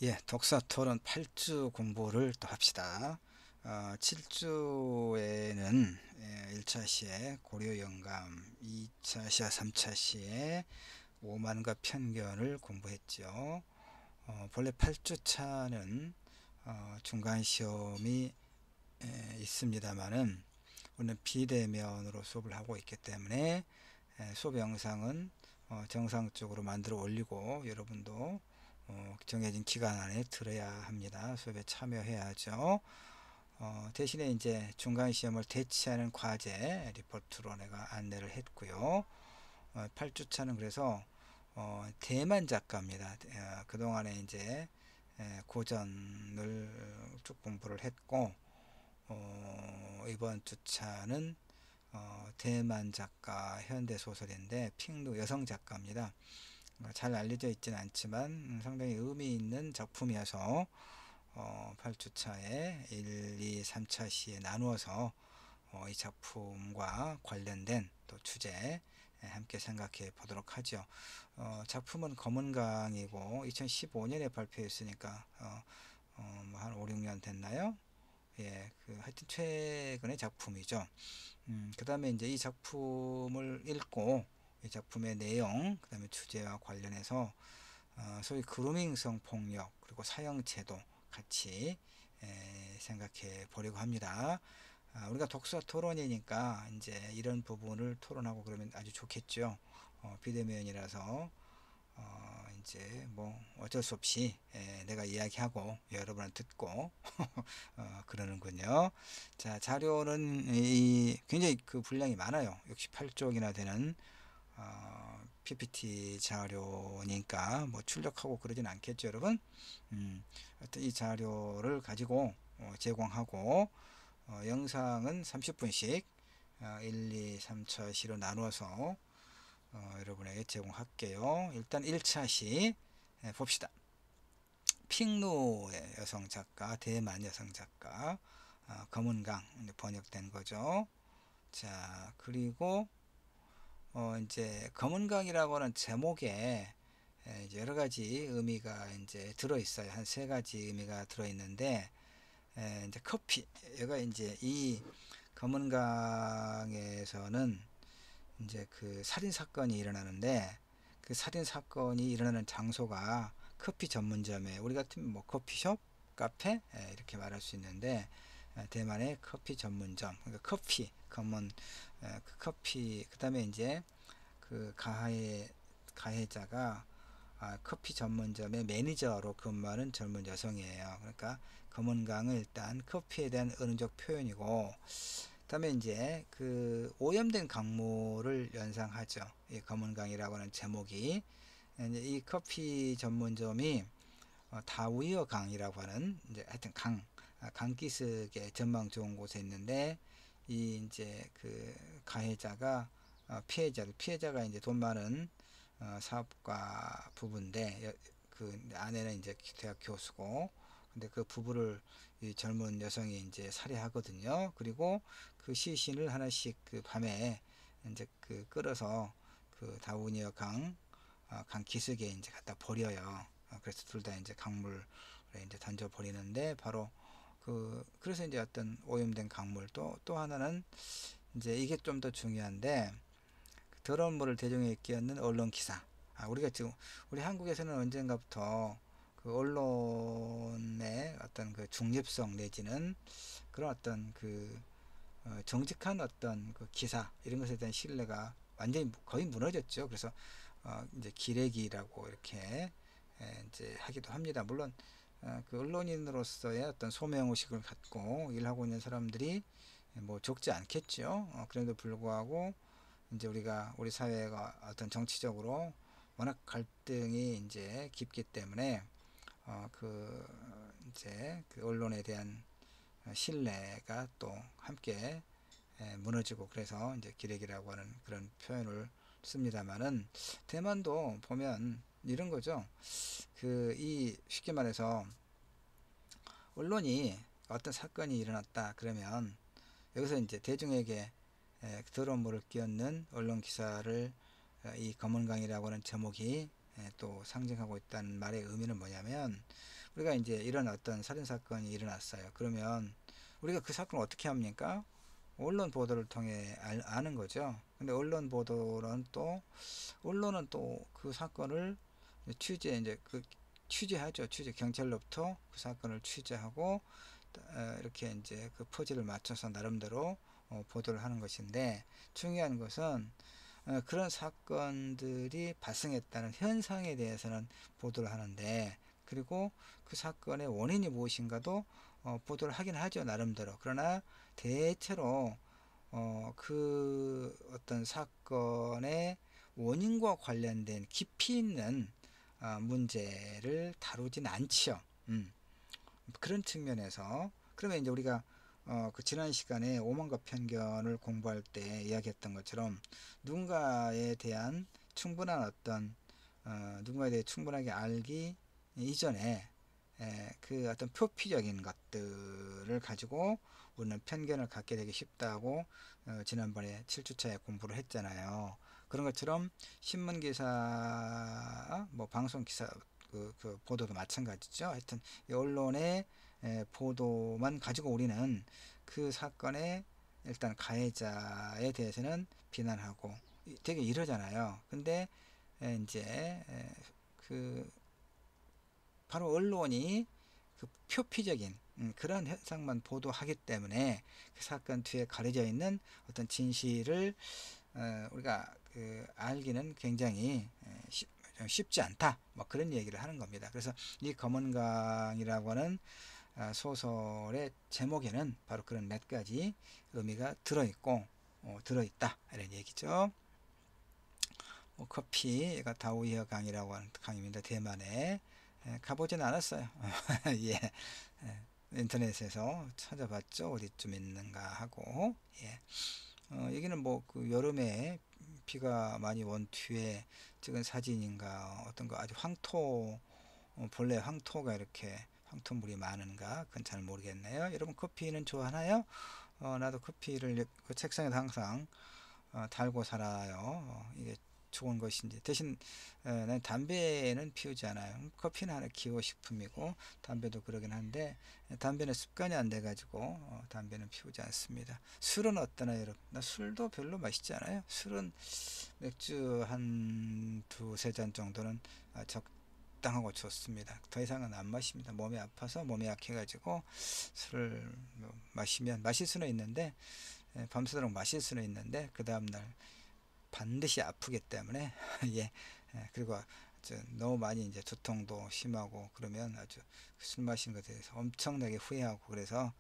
예, 독서 토론 8주 공부를 또 합시다. 7주에는 1차 시에 고려 영감, 2차 시와 3차 시에 오만과 편견을 공부했죠. 본래 8주 차는 중간 시험이 있습니다만은 우리는 비대면으로 수업을 하고 있기 때문에 수업 영상은 정상적으로 만들어 올리고 여러분도 정해진 기간 안에 들어야 합니다. 수업에 참여해야죠. 대신에 이제 중간 시험을 대체하는 과제 리포트로 내가 안내를 했고요. 8주차는 그래서 대만 작가입니다. 그동안에 이제 고전을 쭉 공부를 했고 이번 주차는 대만 작가 현대 소설인데 핑루 여성 작가입니다. 잘 알려져 있지는 않지만 상당히 의미 있는 작품이어서 8주차에 1, 2, 3차 시에 나누어서 이 작품과 관련된 또 주제 함께 생각해 보도록 하죠. 작품은 검은강이고 2015년에 발표했으니까 뭐한 5, 6년 됐나요? 예, 하여튼 최근의 작품이죠. 그 다음에 이제 이 작품을 읽고 이 작품의 내용, 그 다음에 주제와 관련해서 소위 그루밍성 폭력 그리고 사형제도 같이 생각해 보려고 합니다. 우리가 독서 토론이니까 이제 이런 부분을 토론하고 그러면 아주 좋겠죠. 비대면이라서 이제 뭐 어쩔 수 없이 내가 이야기하고 여러분은 듣고 그러는군요. 자, 자료는 굉장히 그 분량이 많아요. 68쪽이나 되는 PPT 자료니까 뭐 출력하고 그러진 않겠죠, 여러분. 하여튼 이 자료를 가지고 제공하고 영상은 30분씩 1, 2, 3차 시로 나누어서 여러분에게 제공할게요. 일단 1차 시 봅시다. 핑루의 여성 작가, 대만 여성 작가, 검은강 번역된 거죠. 자, 그리고 이제 검은강이라고 하는 제목에 이제 여러 가지 의미가 이제 들어 있어요. 한 세 가지 의미가 들어 있는데 이제 커피, 얘가 이제 이 검은강에서는 이제 그 살인 사건이 일어나는데 그 살인 사건이 일어나는 장소가 커피 전문점에 우리 같으면 뭐 커피숍, 카페 이렇게 말할 수 있는데 대만의 커피 전문점 그러니까 커피 검은 그 커피 그다음에 이제 그 가해자가 커피 전문점의 매니저로 근무하는 젊은 여성이에요. 그러니까 검은강은 일단 커피에 대한 은유적 표현이고 그다음에 이제 그 오염된 강물을 연상하죠. 이 검은강이라고 하는 제목이 이제 이 커피 전문점이 다우이어 강이라고 하는 이제 하여튼 강기슭의 전망 좋은 곳에 있는데 이 이제 그 가해자가 피해자가 이제 돈 많은 사업가 부부인데 그 아내는 이제 대학 교수고 근데 그 부부를 이 젊은 여성이 이제 살해하거든요. 그리고 그 시신을 하나씩 그 밤에 이제 그 끌어서 그 다우니어 강 기슭에 이제 갖다 버려요. 그래서 둘 다 이제 강물에 이제 던져 버리는데 바로 그래서 이제 어떤 오염된 강물 또 하나는 이제 이게 좀 더 중요한데 더러운 물을 대중에 끼얹는 언론 기사. 우리가 지금 우리 한국에서는 언젠가부터 그 언론의 어떤 그 중립성 내지는 그런 어떤 그 정직한 어떤 그 기사 이런 것에 대한 신뢰가 완전히 거의 무너졌죠. 그래서 이제 기레기라고 이렇게 이제 하기도 합니다. 물론 그 언론인으로서의 어떤 소명의식을 갖고 일하고 있는 사람들이 뭐 적지 않겠죠. 그럼에도 불구하고 이제 우리 사회가 어떤 정치적으로 워낙 갈등이 이제 깊기 때문에 그 이제 그 언론에 대한 신뢰가 또 함께 무너지고 그래서 이제 기레기라고 하는 그런 표현을 씁니다만은 대만도 보면 이런 거죠. 이 쉽게 말해서 언론이 어떤 사건이 일어났다 그러면 여기서 이제 대중에게 더러운 물을 끼얹는 언론 기사를 이 검은강이라고 하는 제목이 또 상징하고 있다는 말의 의미는 뭐냐면 우리가 이제 이런 어떤 살인 사건이 일어났어요. 그러면 우리가 그 사건을 어떻게 합니까? 언론 보도를 통해 아는 거죠. 근데 언론은 또 그 사건을 이제 취재하죠. 경찰로부터 그 사건을 취재하고 이렇게 이제 그 퍼즐을 맞춰서 나름대로 보도를 하는 것인데, 중요한 것은 그런 사건들이 발생했다는 현상에 대해서는 보도를 하는데, 그리고 그 사건의 원인이 무엇인가도 보도를 하긴 하죠, 나름대로. 그러나 대체로 그 어떤 사건의 원인과 관련된 깊이 있는 문제를 다루진 않지요. 그런 측면에서, 그러면 이제 우리가 그 지난 시간에 오만과 편견을 공부할 때 이야기했던 것처럼, 누군가에 대한 충분한 어떤 누군가에 대해 충분하게 알기 이전에 그 어떤 표피적인 것들을 가지고 우리는 편견을 갖게 되기 쉽다고 지난번에 7주차에 공부를 했잖아요. 그런 것처럼 신문 기사, 뭐 방송 기사, 그 보도도 마찬가지죠. 하여튼 이 언론의 보도만 가지고 우리는 그 사건의 일단 가해자에 대해서는 비난하고 되게 이러잖아요. 근데 이제 그 바로 언론이 그 표피적인 그런 현상만 보도하기 때문에 그 사건 뒤에 가려져 있는 어떤 진실을 우리가 그 알기는 굉장히 쉽지 않다, 뭐 그런 얘기를 하는 겁니다. 그래서 이 검은강이라고 하는 소설의 제목에는 바로 그런 몇 가지 의미가 들어있고 들어있다, 이런 얘기죠. 커피가 다우이어 강이라고 하는 강입니다. 대만에 가보진 않았어요. 예. 인터넷에서 찾아봤죠. 어디쯤 있는가 하고. 예. 여기는 뭐 그 여름에 비가 많이 온 뒤에 찍은 사진인가, 어떤 거 아주 본래 황토가 이렇게 황토물이 많은가, 그건 잘 모르겠네요. 여러분 커피는 좋아하나요? 나도 커피를 그 책상에도 항상 달고 살아요. 이게 좋은 것인지. 대신 난 담배는 피우지 않아요. 커피는 하나 기호식품이고 담배도 그러긴 한데, 담배는 습관이 안 돼가지고 담배는 피우지 않습니다. 술은 어떠나요, 여러분? 나 술도 별로 맛있지 않아요. 술은 맥주 한 두세 잔 정도는 적당하고 좋습니다. 더 이상은 안 마십니다. 몸이 아파서, 몸이 약해가지고 술을 마실 수는 있는데, 밤새도록 마실 수는 있는데 그 다음날 반드시 아프기 때문에 예. 그리고 너무 많이 이제 두통도 심하고 그러면 아주 술 마시는 것에 대해서 엄청나게 후회하고, 그래서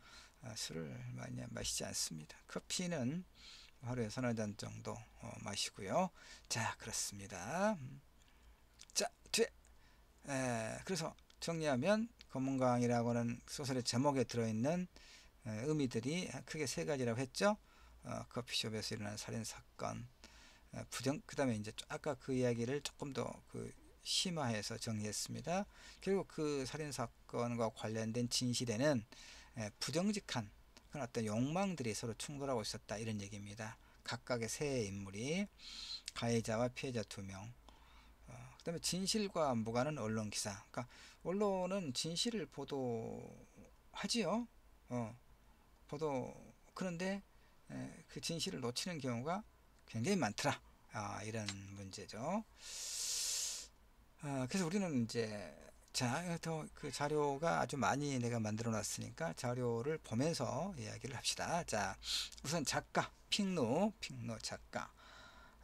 술을 많이 마시지 않습니다. 커피는 하루에 서너 잔 정도 마시고요. 자, 그렇습니다. 자, 뒤에 그래서 정리하면, 검은강이라고 하는 소설의 제목에 들어있는 의미들이 크게 세 가지라고 했죠. 커피숍에서 일어난 살인사건, 그 다음에 이제 아까 그 이야기를 조금 더 심화해서 정리했습니다. 결국 그 살인사건과 관련된 진실에는 부정직한 그런 어떤 욕망들이 서로 충돌하고 있었다, 이런 얘기입니다. 각각의 세 인물이, 가해자와 피해자 두 명, 그 다음에 진실과 무관한 언론 기사. 그러니까 언론은 진실을 보도하지요. 그런데 그 진실을 놓치는 경우가 굉장히 많더라. 이런 문제죠. 그래서 우리는 이제, 자, 더 그 자료가 아주 많이 내가 만들어 놨으니까 자료를 보면서 이야기를 합시다. 자, 우선 작가, 핑노 작가.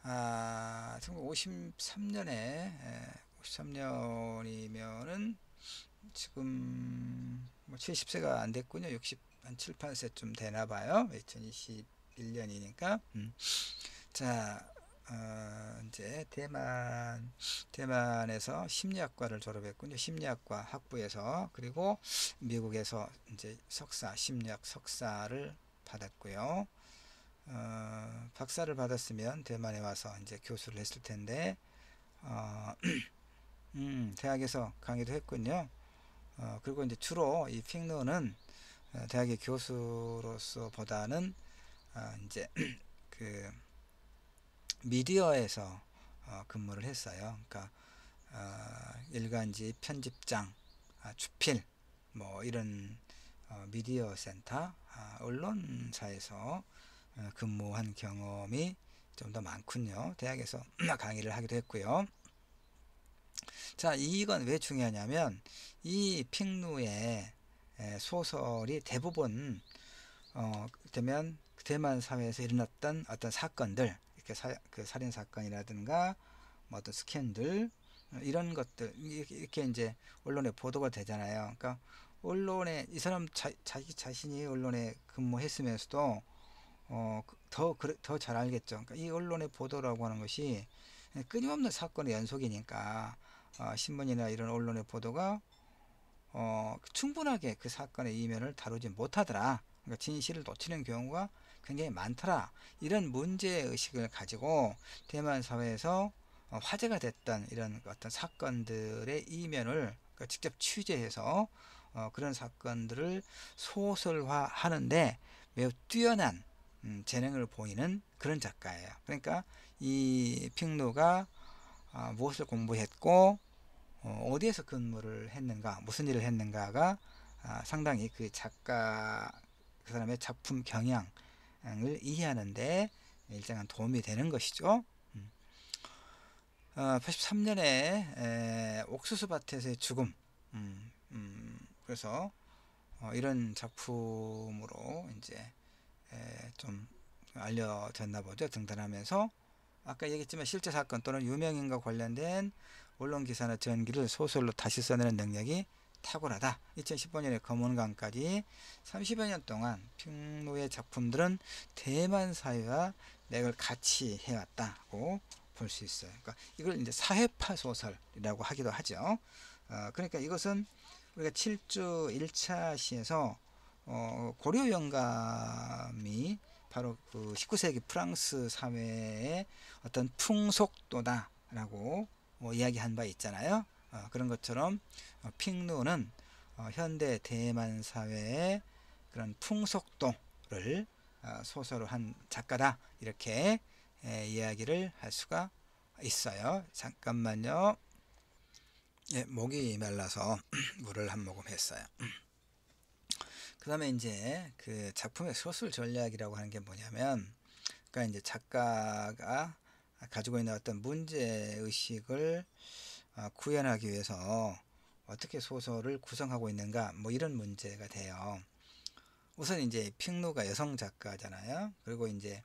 1953년에, 53년이면은 지금 뭐 70세가 안 됐군요. 60한 7, 8세쯤 되나 봐요. 2021년이니까. 자, 이제 대만에서 심리학과를 졸업했군요. 심리학과 학부에서. 그리고 미국에서 이제 심리학 석사를 받았고요. 박사를 받았으면 대만에 와서 이제 교수를 했을 텐데, 대학에서 강의도 했군요. 그리고 이제 주로 이 핑너는 대학의 교수로서 보다는 이제 그 미디어에서 근무를 했어요. 그러니까 일간지 편집장, 주필 뭐 이런 미디어 센터 언론사에서 근무한 경험이 좀 더 많군요. 대학에서 강의를 하기도 했고요. 자, 이건 왜 중요하냐면 이 핑루의 소설이 대부분 그러면 대만 사회에서 일어났던 어떤 사건들, 이렇게 그 살인 사건이라든가 뭐 어떤 스캔들 이런 것들 이렇게 이제 언론에 보도가 되잖아요. 그러니까 언론에 이 사람 자기 자신이 언론에 근무했으면서도 더 잘 알겠죠. 그러니까 이 언론의 보도라고 하는 것이 끊임없는 사건의 연속이니까 신문이나 이런 언론의 보도가 충분하게 그 사건의 이면을 다루지 못하더라. 그러니까 진실을 놓치는 경우가 굉장히 많더라. 이런 문제의식을 가지고 대만 사회에서 화제가 됐던 이런 어떤 사건들의 이면을 직접 취재해서 그런 사건들을 소설화 하는데 매우 뛰어난 재능을 보이는 그런 작가예요. 그러니까 이 핑루가 무엇을 공부했고 어디에서 근무를 했는가, 무슨 일을 했는가가 상당히 그 작가 그 사람의 작품 경향을 이해하는데 일정한 도움이 되는 것이죠. 83년에 옥수수밭에서의 죽음. 그래서 이런 작품으로 이제 좀 알려졌나 보죠. 등단하면서 아까 얘기했지만 실제 사건 또는 유명인과 관련된 언론 기사나 전기를 소설로 다시 써내는 능력이 탁월하다. 2015년에 검은강까지 30여 년 동안 핑루의 작품들은 대만 사회와 맥을 같이 해왔다고 볼 수 있어요. 그러니까 이걸 이제 사회파 소설이라고 하기도 하죠. 그러니까 이것은 우리가 7주 1차 시에서 고려 영감이 바로 그 19세기 프랑스 사회의 어떤 풍속도다라고 이야기한 바 있잖아요. 그런 것처럼 핑루는 현대 대만 사회의 그런 풍속도를 소설로 한 작가다 이렇게 이야기를 할 수가 있어요. 잠깐만요. 예, 목이 말라서 물을 한 모금 했어요. 그 다음에 이제 그 작품의 소설 전략이라고 하는 게 뭐냐면, 그러니까 이제 작가가 가지고 있는 어떤 문제의식을 구현하기 위해서 어떻게 소설을 구성하고 있는가, 뭐 이런 문제가 돼요. 우선 이제 핑루가 여성 작가잖아요. 그리고 이제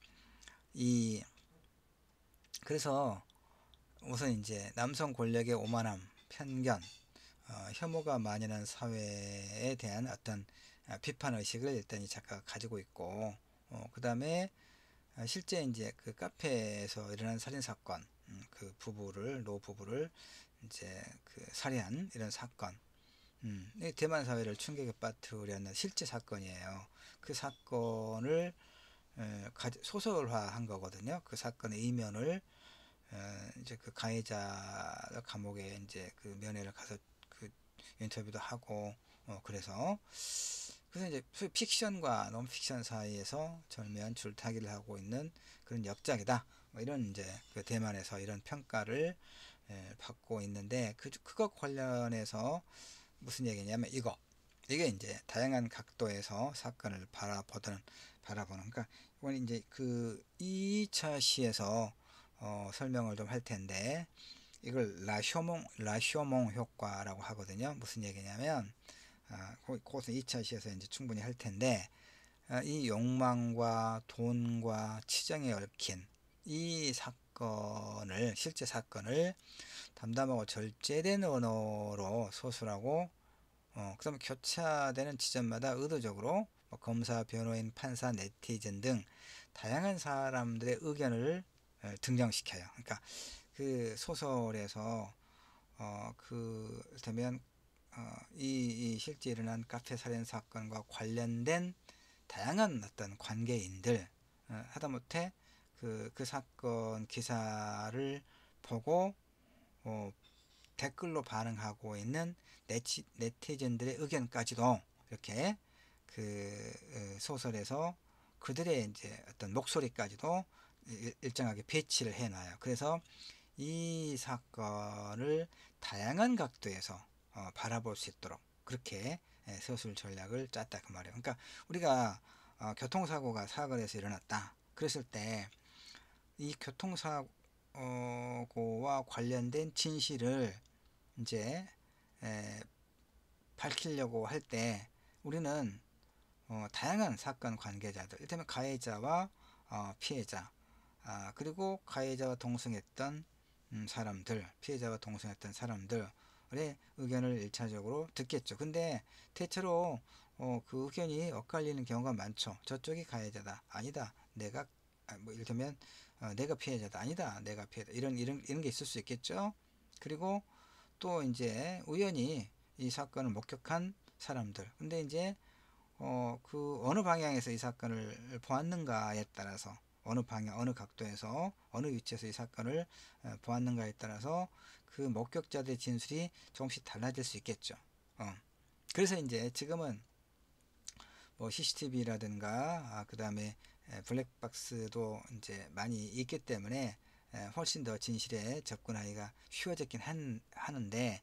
그래서 우선 이제 남성 권력의 오만함, 편견, 혐오가 만연한 사회에 대한 어떤 비판 의식을 일단 이 작가가 가지고 있고, 그 다음에 실제 이제 그 카페에서 일어난 살인 사건, 그 노 부부를 이제 그 살해한 이런 사건, 대만 사회를 충격에 빠뜨렸는 실제 사건이에요. 그 사건을 소설화한 거거든요. 그 사건의 이면을 이제 그 가해자 감옥에 이제 그 면회를 가서 그 인터뷰도 하고 그래서 이제 픽션과 논픽션 사이에서 절묘한 줄타기를 하고 있는 그런 역작이다. 뭐 이런 이제 그 대만에서 이런 평가를 받고 있는데 그것 관련해서 무슨 얘기냐면 이게 이제 다양한 각도에서 사건을 바라보는 그러니까 이건 이제 그 2차 시에서 설명을 좀 할 텐데 이걸 라쇼몽 효과라고 하거든요. 무슨 얘기냐면 그것은 2차 시에서 이제 충분히 할 텐데 이 욕망과 돈과 치정에 얽힌 이 실제 사건을 담담하고 절제된 언어로 소설하고 그 다음에 교차되는 지점마다 의도적으로 검사, 변호인, 판사, 네티즌 등 다양한 사람들의 의견을 등장시켜요. 그러니까 그 소설에서 그렇다면 이 실제 일어난 카페 살인 사건과 관련된 다양한 어떤 관계인들 하다못해 그 사건 기사를 보고 댓글로 반응하고 있는 네티즌들의 의견까지도 이렇게 그 소설에서 그들의 이제 어떤 목소리까지도 일정하게 배치를 해놔요. 그래서 이 사건을 다양한 각도에서 바라볼 수 있도록 그렇게 서술 전략을 짰다 그 말이에요. 그러니까 우리가 교통사고가 사거리에서 일어났다 그랬을 때 이 교통사고와 관련된 진실을 이제 밝히려고 할 때 우리는 다양한 사건 관계자들, 이를테면 가해자와 피해자, 그리고 가해자와 동승했던 사람들, 피해자와 동승했던 사람들의 의견을 일차적으로 듣겠죠. 근데 대체로 그 의견이 엇갈리는 경우가 많죠. 저쪽이 가해자다, 아니다, 내가 뭐 이를테면 내가 피해자다, 아니다, 내가 피해자, 이런 게 있을 수 있겠죠. 그리고 또 이제 우연히 이 사건을 목격한 사람들, 근데 이제 그 어느 방향에서 이 사건을 보았는가에 따라서, 어느 방향, 어느 각도에서, 어느 위치에서 이 사건을 보았는가에 따라서 그 목격자들의 진술이 조금씩 달라질 수 있겠죠. 그래서 이제 지금은 뭐 CCTV라든가 그 다음에 블랙박스도 이제 많이 있기 때문에 훨씬 더 진실에 접근하기가 쉬워졌긴 하는데,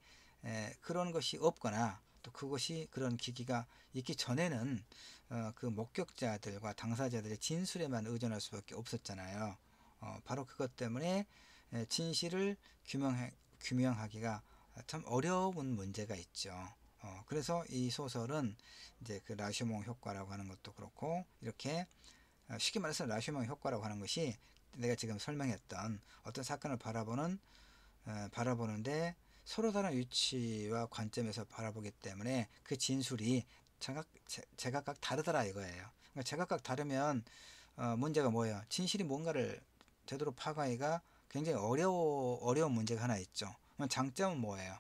그런 것이 없거나 또 그것이 그런 기기가 있기 전에는 그 목격자들과 당사자들의 진술에만 의존할 수밖에 없었잖아요. 바로 그것 때문에 진실을 규명하기가 참 어려운 문제가 있죠. 그래서 이 소설은 이제 그 라쇼몽 효과라고 하는 것도 그렇고, 이렇게 쉽게 말해서 라쇼몽 효과라고 하는 것이 내가 지금 설명했던 어떤 사건을 바라보는데 서로 다른 위치와 관점에서 바라보기 때문에 그 진술이 제각각 다르더라 이거예요. 그러니까 제각각 다르면 문제가 뭐예요? 진실이 뭔가를 제대로 파악하기가 굉장히 어려운 문제가 하나 있죠. 장점은 뭐예요?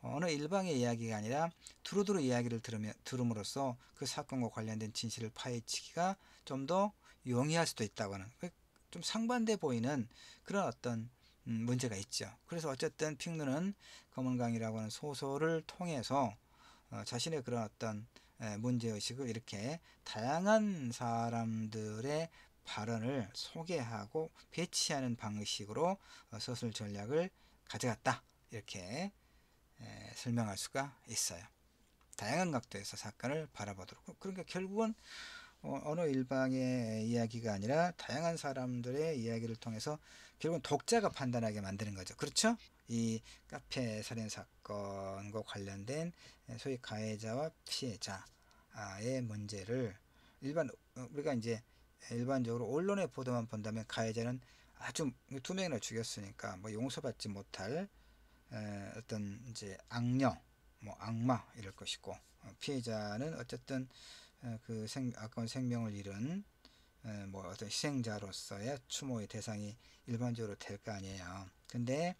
어느 일방의 이야기가 아니라 두루두루 이야기를 들음으로써 그 사건과 관련된 진실을 파헤치기가 좀 더 용이할 수도 있다고 하는, 좀 상반돼 보이는 그런 어떤 문제가 있죠. 그래서 어쨌든 핑누는 검은강이라고 하는 소설을 통해서 자신의 그런 어떤 문제의식을 이렇게 다양한 사람들의 발언을 소개하고 배치하는 방식으로 서술 전략을 가져갔다, 이렇게 설명할 수가 있어요. 다양한 각도에서 사건을 바라보도록. 그러니까 결국은 어느 일방의 이야기가 아니라 다양한 사람들의 이야기를 통해서 결국은 독자가 판단하게 만드는 거죠. 그렇죠? 이 카페 살인 사건과 관련된 소위 가해자와 피해자의 문제를 우리가 이제 일반적으로 언론의 보도만 본다면 가해자는 아주 두 명이나 죽였으니까 뭐 용서받지 못할 어떤 이제 악령, 뭐 악마 이럴 것이고, 피해자는 어쨌든 그 아까운 생명을 잃은 뭐 어떤 희생자로서의 추모의 대상이 일반적으로 될 거 아니에요. 근데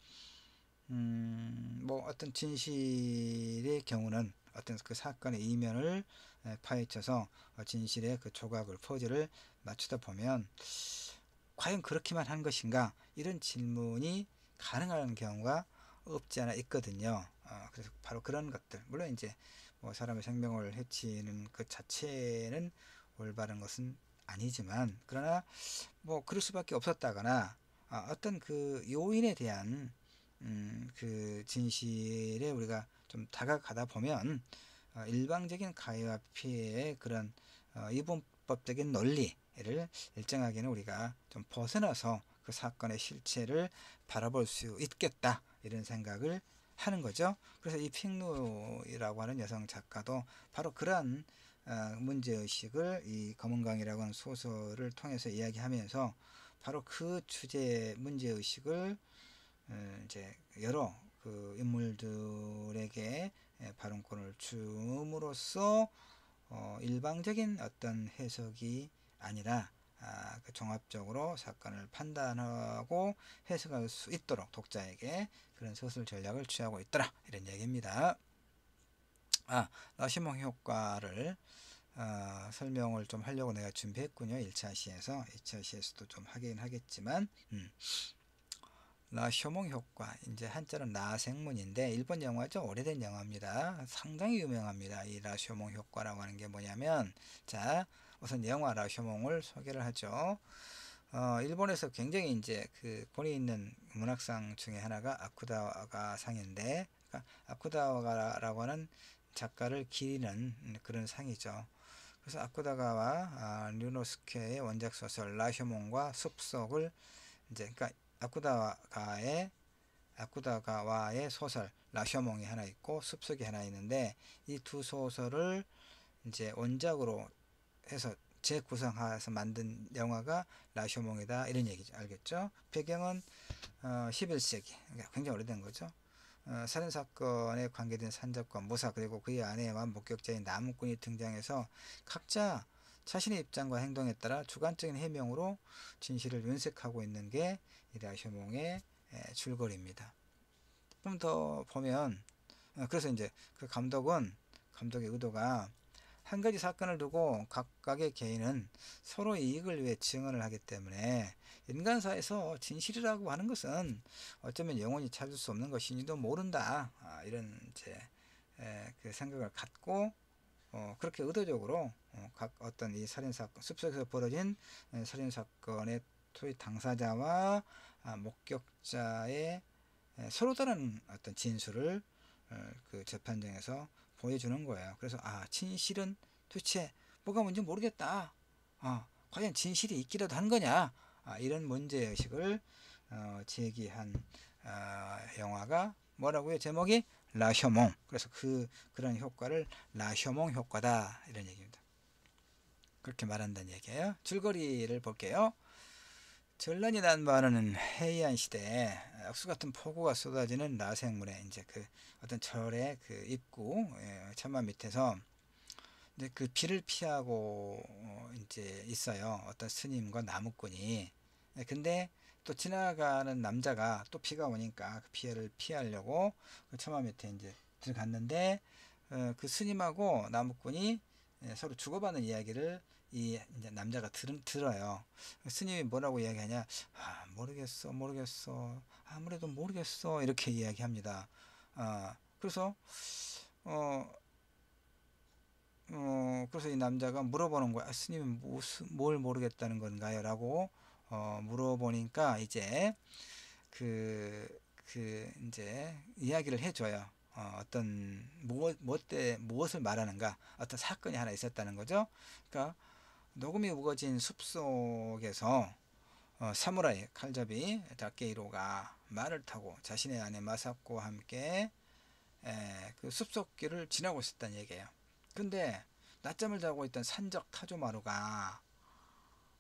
뭐 어떤 진실의 경우는 어떤 그 사건의 이면을 파헤쳐서 진실의 그 조각을 퍼즐을 맞추다 보면 과연 그렇게만 한 것인가, 이런 질문이 가능한 경우가 없지 않아 있거든요. 그래서 바로 그런 것들, 물론 이제 뭐 사람의 생명을 해치는 그 자체는 올바른 것은 아니지만, 그러나 뭐 그럴 수밖에 없었다거나 어떤 그 요인에 대한 그 진실에 우리가 좀 다가가다 보면 일방적인 가해와 피해의 그런 이분법적인 논리를 일정하게는 우리가 좀 벗어나서 그 사건의 실체를 바라볼 수 있겠다, 이런 생각을 하는 거죠. 그래서 이 핑누이라고 하는 여성 작가도 바로 그러한 문제의식을 이 검은강이라고 하는 소설을 통해서 이야기하면서 바로 그 주제 문제의식을 이제 여러 그 인물들에게 발언권을 줌으로써 일방적인 어떤 해석이 아니라 그 종합적으로 사건을 판단하고 해석할 수 있도록 독자에게 그런 서술 전략을 취하고 있더라, 이런 얘기입니다. 라시몽 효과를 설명을 좀 하려고 내가 준비했군요. 1차 시에서 2차 시에서도 좀 하긴 하겠지만, 라쇼몽 효과, 이제 한자는 라생문인데 일본 영화죠. 오래된 영화입니다. 상당히 유명합니다. 이 라쇼몽 효과라고 하는 게 뭐냐면, 자, 우선 영화 라쇼몽을 소개를 하죠. 일본에서 굉장히 이제 그 권위 있는 문학상 중에 하나가 아쿠다와가 상인데, 그러니까 아쿠다와가라고 하는 작가를 기리는 그런 상이죠. 그래서 아쿠다가와 류노스케의 원작 소설 라쇼몽과 숲속을 이제 그러니까 아쿠다가와의 소설 라쇼몽이 하나 있고 숲속이 하나 있는데 이 두 소설을 이제 원작으로 해서 재구성해서 만든 영화가 라쇼몽이다 이런 얘기죠. 알겠죠? 배경은 11세기 그러니까 굉장히 오래된 거죠. 살인사건에 관계된 산적과 무사 그리고 그의 아내와 목격자인 나무꾼이 등장해서 각자 자신의 입장과 행동에 따라 주관적인 해명으로 진실을 윤색하고 있는 게 이 라쇼몽의 줄거리입니다. 좀 더 보면 그래서 이제 그 감독의 의도가 한 가지 사건을 두고 각각의 개인은 서로 이익을 위해 증언을 하기 때문에 인간사에서 진실이라고 하는 것은 어쩌면 영원히 찾을 수 없는 것인지도 모른다. 이런 이제 그 생각을 갖고 그렇게 의도적으로 각 어떤 이 살인사건 숲속에서 벌어진 살인사건의 소위 당사자와 목격자의 서로 다른 어떤 진술을 그 재판정에서 보여주는 거예요. 그래서 진실은 도대체 뭐가 뭔지 모르겠다. 과연 진실이 있기라도 한 거냐? 이런 문제의식을 제기한 영화가 뭐라고요? 제목이 라쇼몽. 그래서 그런 효과를 라쇼몽 효과다 이런 얘기입니다. 그렇게 말한다는 얘기예요. 줄거리를 볼게요. 전란이 난무하는 해이한 시대에 억수 같은 폭우가 쏟아지는 라생문에 이제 그 어떤 절의 그 입구 천막 밑에서 이제 그 비를 피하고 이제 있어요. 어떤 스님과 나무꾼이. 근데 또 지나가는 남자가 또 비가 오니까 그 피해를 피하려고 그 천막 밑에 이제 들어갔는데 그 스님하고 나무꾼이 서로 주고받는 이야기를 이 이제 남자가 들어요. 스님이 뭐라고 이야기하냐? 모르겠어. 아무래도 모르겠어. 이렇게 이야기합니다. 그래서 그래서 이 남자가 물어보는 거야. 스님은 뭘 모르겠다는 건가요? 라고 물어보니까 이제 이제 이야기를 해줘요. 무엇을 말하는가? 어떤 사건이 하나 있었다는 거죠. 그러니까 녹음이 우거진 숲속에서 사무라이 칼잡이 다케이로가 말을 타고 자신의 아내 마사코와 함께 그 숲속길을 지나고 있었다는 얘기예요. 근데 낮잠을 자고 있던 산적 타조마루가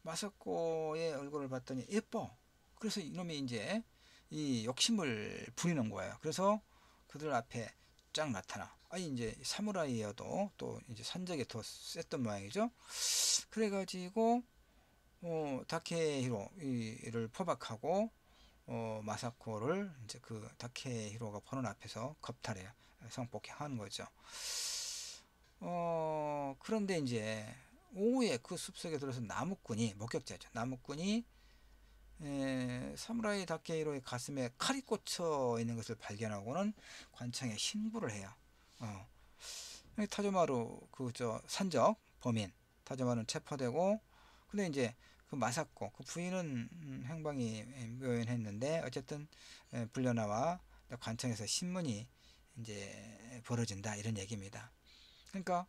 마사코의 얼굴을 봤더니 예뻐. 그래서 이놈이 이제 이 욕심을 부리는 거예요. 그래서 그들 앞에 쫙 나타나. 이제 사무라이여도 또 이제 산적이 더 셌던 모양이죠. 그래가지고 다케히로를 포박하고 마사코를 이제 그 다케히로가 보는 앞에서 겁탈해요. 성폭행하는 거죠. 그런데 이제 오후에 그 숲속에 들어서 나무꾼이 목격자죠. 나무꾼이 사무라이 다케히로의 가슴에 칼이 꽂혀 있는 것을 발견하고는 관청에 신고를 해요. 타조마루 산적 범인 타조마루는 체포되고 근데 이제 그 마사코 그 부인은 행방이 묘연했는데 어쨌든 불려나와 관청에서 신문이 이제 벌어진다 이런 얘기입니다. 그러니까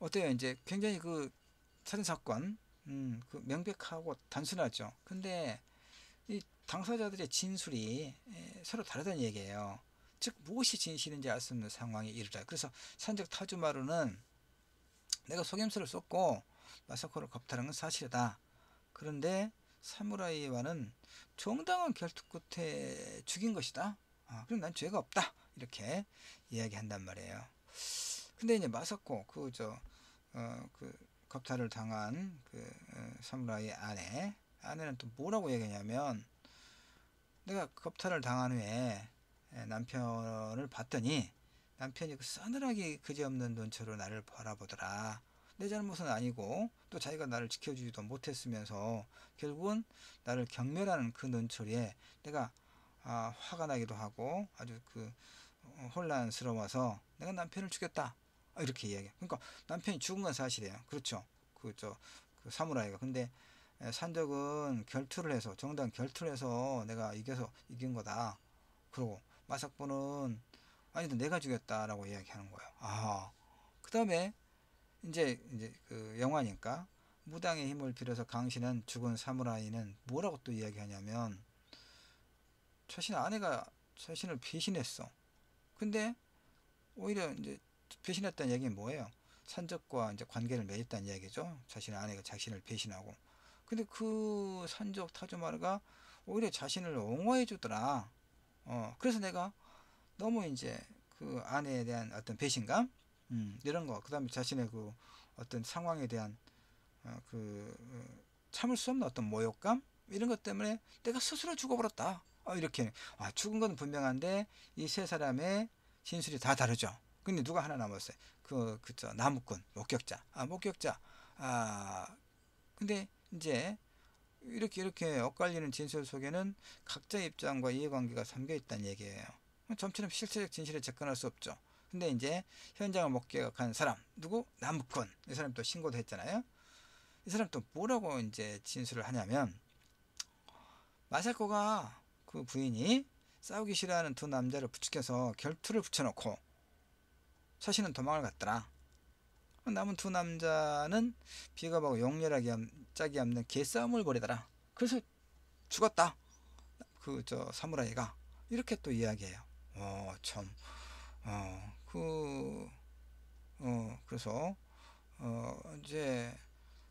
어때요? 이제 굉장히 그 살인 사건 그 명백하고 단순하죠. 근데 이 당사자들의 진술이 서로 다르다는 얘기예요. 즉 무엇이 진실인지 알 수 없는 상황에 이르다. 그래서 산적 타주마루는 내가 속임수를 썼고 마사코를 겁탈한 건 사실이다. 그런데 사무라이와는 정당한 결투 끝에 죽인 것이다. 그럼 난 죄가 없다. 이렇게 이야기한단 말이에요. 근데 이제 마사코 그 겁탈을 당한 사무라이의 아내는 또 뭐라고 얘기하냐면 내가 겁탈을 당한 후에 남편을 봤더니 남편이 그 싸늘하게 그지없는 눈초로 나를 바라보더라. 내 잘못은 아니고 또 자기가 나를 지켜주지도 못했으면서 결국은 나를 경멸하는 그 눈초리에 내가 화가 나기도 하고 아주 혼란스러워서 내가 남편을 죽였다. 이렇게 이야기해. 그러니까 남편이 죽은 건 사실이에요. 그렇죠. 그 사무라이가. 근데 산적은 정당 결투를 해서 내가 이긴 거다. 그리고 마사코는 아니 내가 죽였다라고 이야기하는 거예요. 아, 그 다음에 이제 그 영화니까 무당의 힘을 빌어서 강신한 죽은 사무라이는 뭐라고 또 이야기하냐면 자신 아내가 자신을 배신했어. 근데 오히려 이제 배신했다는 얘기는 뭐예요? 산적과 이제 관계를 맺었다는 이야기죠. 자신의 아내가 자신을 배신하고. 근데 그 산적 타조마르가 오히려 자신을 옹호해 주더라. 그래서 내가 너무 이제 그 아내에 대한 어떤 배신감, 이런 거, 그 다음에 자신의 그 어떤 상황에 대한 참을 수 없는 어떤 모욕감 이런 것 때문에 내가 스스로 죽어버렸다. 이렇게 죽은 건 분명한데 이 세 사람의 진술이 다 다르죠. 근데 누가 하나 남았어요. 그저 나무꾼 목격자. 아 근데 이제 이렇게 엇갈리는 진술 속에는 각자의 입장과 이해관계가 담겨 있다는 얘기예요. 좀처럼 실체적 진실에 접근할 수 없죠. 근데 이제 현장을 목격한 사람 누구? 나무꾼. 이 사람 또 신고도 했잖아요. 이 사람 또 뭐라고 이제 진술을 하냐면 마사코가 그 부인이 싸우기 싫어하는 두 남자를 부축해서 결투를 붙여놓고 자신은 도망을 갔더라. 남은 두 남자는 비겁하고 용렬하게 짝이 없는 개싸움을 벌이더라. 그래서 죽었다. 그 저 사무라이가 이렇게 또 이야기해요. 참, 그래서 이제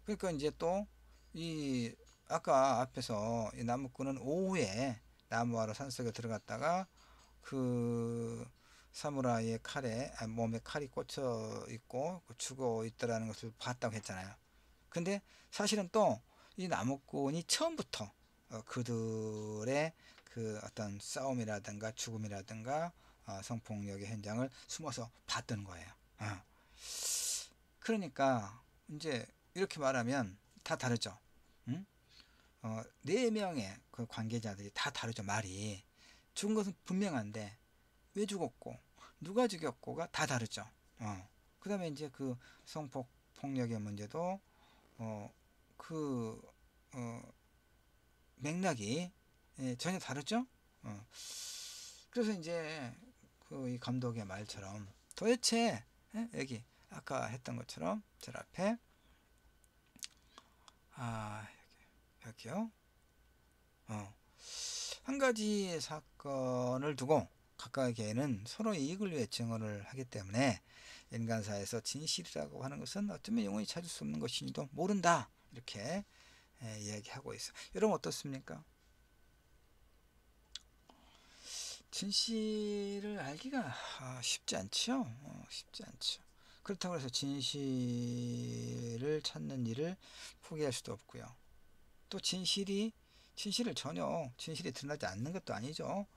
그러니까 이제 또 이 아까 앞에서 이 나무꾼은 오후에 나무하러 산속에 들어갔다가 그 사무라이의 칼에 몸에 칼이 꽂혀 있고 죽어 있더라는 것을 봤다고 했잖아요. 근데 사실은 또 이 나무꾼이 처음부터 그들의 그 어떤 싸움이라든가 죽음이라든가 성폭력의 현장을 숨어서 봤던 거예요. 그러니까 이제 이렇게 말하면 다 다르죠. 응? 네 명의 그 관계자들이 다 다르죠. 말이 죽은 것은 분명한데 왜 죽었고 누가 죽였고가 다 다르죠. 그 다음에 이제 그 성폭력의 문제도 그 맥락이 전혀 다르죠. 그래서 이제 그 이 감독의 말처럼 도대체 여기 아까 했던 것처럼 제 앞에 여기요. 한 가지 사건을 두고 각각에게는 서로의 이익을 위해 증언을 하기 때문에 인간사에서 진실이라고 하는 것은 어쩌면 영원히 찾을 수 없는 것인지도 모른다. 이렇게 이야기하고 있어. 여러분 어떻습니까? 진실을 알기가 쉽지 않죠. 쉽지 않죠. 그렇다고 해서 진실을 찾는 일을 포기할 수도 없고요. 또 진실이 드러나지 않는 것도 아니죠.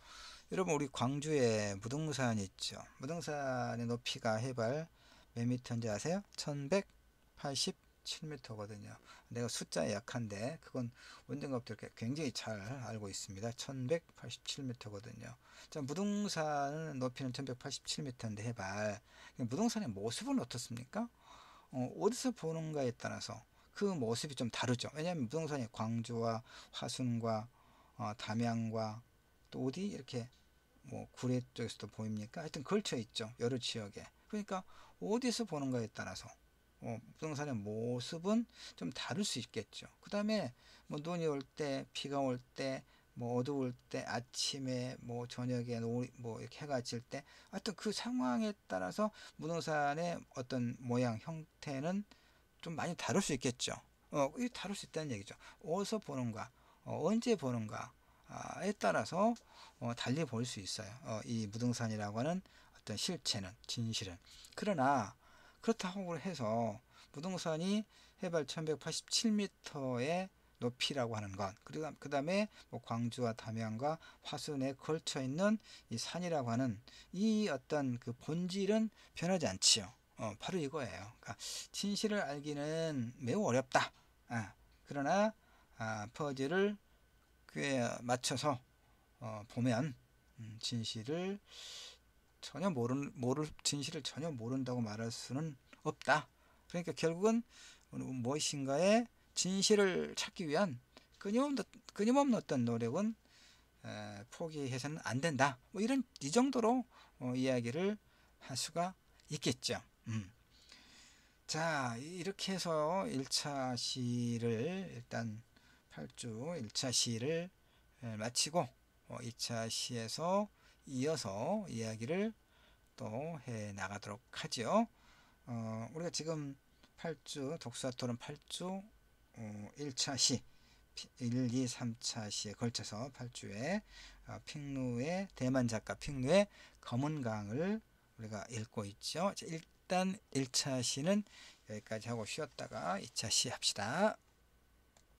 여러분 우리 광주에 무등산 있죠. 무등산의 높이가 해발 몇 미터인지 아세요? 1187m거든요. 내가 숫자에 약한데 그건 원정갑들 굉장히 잘 알고 있습니다. 1187m거든요. 자, 무등산은 높이는 1187m인데 해발 무등산의 모습은 어떻습니까? 어디서 보는가에 따라서 그 모습이 좀 다르죠. 왜냐하면 무등산이 광주와 화순과 담양과 또 어디 이렇게 뭐 구례 쪽에서도 보입니까? 하여튼 걸쳐 있죠. 여러 지역에. 그러니까 어디서 보는가에 따라서 무등산의 모습은 좀 다를 수 있겠죠. 그 다음에 뭐 눈이 올 때, 비가 올 때, 뭐 어두울 때, 아침에, 뭐 저녁에, 뭐 이렇게 해가 질 때, 하여튼 그 상황에 따라서 무등산의 어떤 모양, 형태는 좀 많이 다를 수 있겠죠. 이 다를 수 있다는 얘기죠. 어디서 보는가, 언제 보는가에 따라서 달리 볼 수 있어요. 이 무등산이라고 하는 어떤 실체는, 진실은. 그러나 그렇다고 해서 무등산이 해발 1187m의 높이라고 하는 것, 그 다음에 뭐 광주와 담양과 화순에 걸쳐 있는 이 산이라고 하는 이 어떤 그 본질은 변하지 않지요. 바로 이거예요. 그러니까 진실을 알기는 매우 어렵다. 그러나 퍼즐을 꽤 맞춰서 보면 진실을 진실을 전혀 모른다고 말할 수는 없다. 그러니까 결국은 무엇인가의 진실을 찾기 위한 끊임없는 어떤 노력은 포기해서는 안 된다. 뭐 이 정도로 이야기를 할 수가 있겠죠. 자, 이렇게 해서 1차 시를 일단 8주 1차 시를 마치고 2차 시에서 이어서 이야기를 또 해 나가도록 하죠. 우리가 지금 8주 독서토론 8주 1차 시 1, 2, 3차 시에 걸쳐서 8주에 핑루의 대만 작가 핑루의 검은강을 우리가 읽고 있죠. 일단 1차 시는 여기까지 하고 쉬었다가 2차 시 합시다.